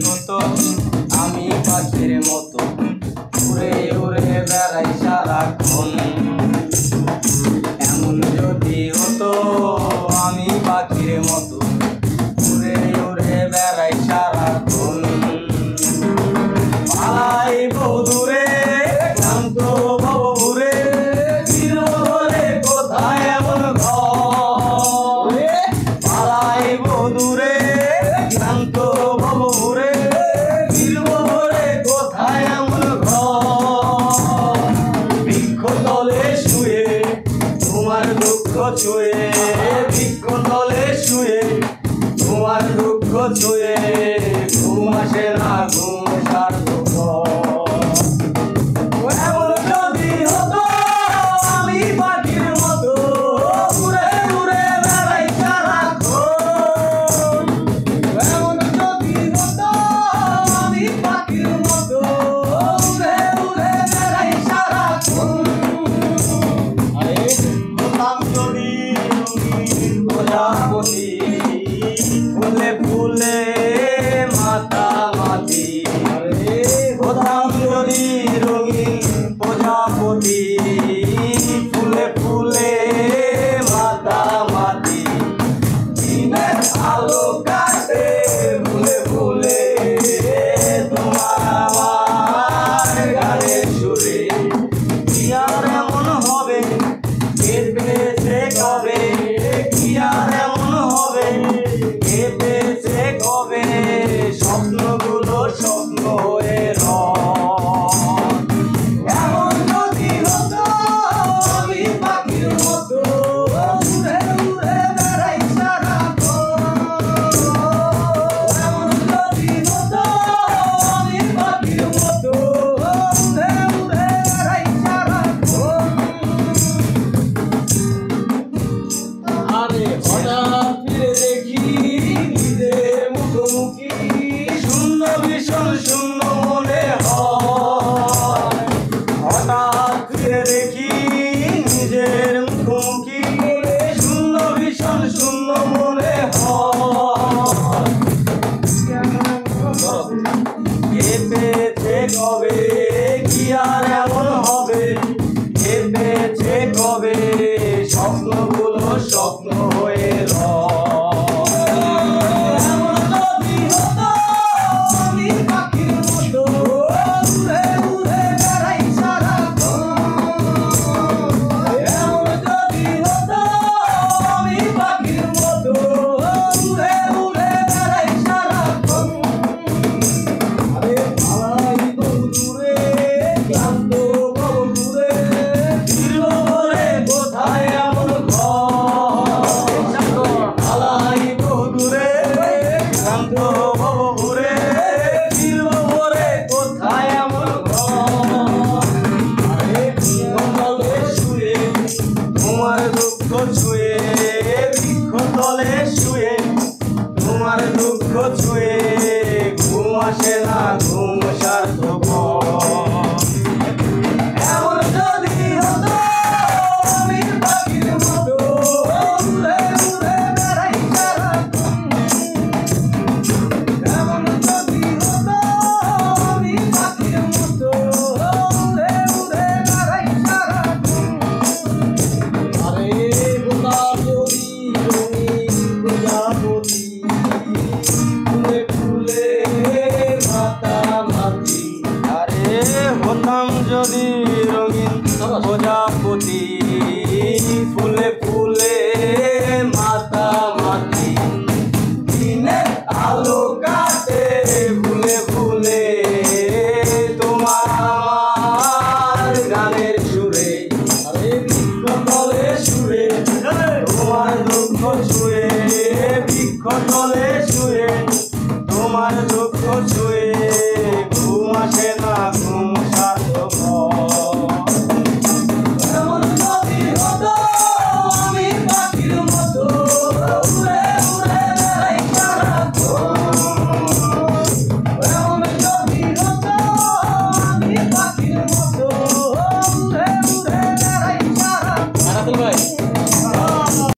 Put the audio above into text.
হতো আমি পাখির মতো উড়ে উড়ে বেড়াই সারাক্ষণ। এমন যদি হতো আমি পাখির মতো উড়ে উড়ে বেড়াই সারাক্ষণ। পালাইব দূরে ক্লান্ত ভব ঘুরে ফিরব ঘরে কোথায় এমন ঘর। পালাইব দূরে ক্লান্ত ভব ঘুরে ফিরব ঘরে কোথায় এমন ঘর। বৃক্ষতলে শুয়ে তোমার দুঃখ ছুঁয়ে, বৃক্ষতলে শুয়ে তোমার দুঃখ ছুঁয়ে ঘুম আসে না, ঘুম সার্থক। এমন যদি হতো আমি পাখির মতো উড়ে উড়ে বেড়াই সারাক্ষণ। এমন যদি হতো আমি পাখির মতো উড়ে উড়ে বেড়াই সারাক্ষণ। হতাম যদি রঙিন প্রজাপতি ফুলে ফুলে মাতামাতি। হতাম যদি রঙিন প্রজাপতি ফুলে ফুলে মাতামাতি। দিনের আলো কাটে ফুলে ফুলে তোমার আমার গানের সুরে। কি আর এমন হবে কেঁদেছে কবে, কি আর এমন হবে কেঁদেছে কবে স্বপ্নগুলো স্বপ্ন হয়ে রয়। এমন যদি হতো আমি পাখির মতো উড়ে উড়ে বেড়াই সারাক্ষণ। এমন যদি হতো আমি পাখির মতো উড়ে উড়ে বেড়াই সারাক্ষণ। আরে হঠাৎ ফিরে দেখি নিজের মুখোমুখি শূন্য ভীষণ শূন্য মনে হয়। হঠাৎ ফিরে দেখি নিজের মুখোমুখি শূন্য ভীষণ শূন্য মনে হয়। কেঁদেছে কবে কি আর এমন হবে কেঁদেছে কবে স্বপ্নগুলো স্বপ্ন হয়ে রয়। এমন যদি হতো আমি পাখির মতো উড়ে উড়ে বেড়াই সারাক্ষণ। এমন যদি হতো আমি পাখির মতো উড়ে উড়ে বেড়াই সারাক্ষণ। আরে পালাইব দূরে ক্লান্ত ভব ঘুরে ফিরব ঘরে কোথায় এমন ঘর। পালাইব দূরে ক্লান্ত ভব ঘুরে ফিরব ঘরে কোথায় এমন ঘর। আরে বৃক্ষতলে শুয়ে তোমার দুঃখ ছুঁয়ে, বৃক্ষতলে শুয়ে তোমার দুঃখ ছুঁয়ে ঘুম আসে না, ঘুম সার্থক। এমন যদি হতো আমি পাখির মতো উড়ে উড়ে বেড়াই সারাক্ষণ। এমন যদি হতো আমি পাখির মতো উড়ে উড়ে বেড়াই সারাক্ষণ। আরে হতাম যদি রঙিন প্রজাপতি ফুলে ফুলে মাতামাতি। আরে হতাম যদি রঙিন প্রজাপতি ফুলে ফুলে মাতামাতি। দিনের আলো কাটে ফুলে ফুলে তোমার আমার গানের সুরে। আরে বৃক্ষতলে শুয়ে তোমার দুঃখ ছুঁয়ে, বৃক্ষতলে শুয়ে তোমার দুঃখ ছুঁয়ে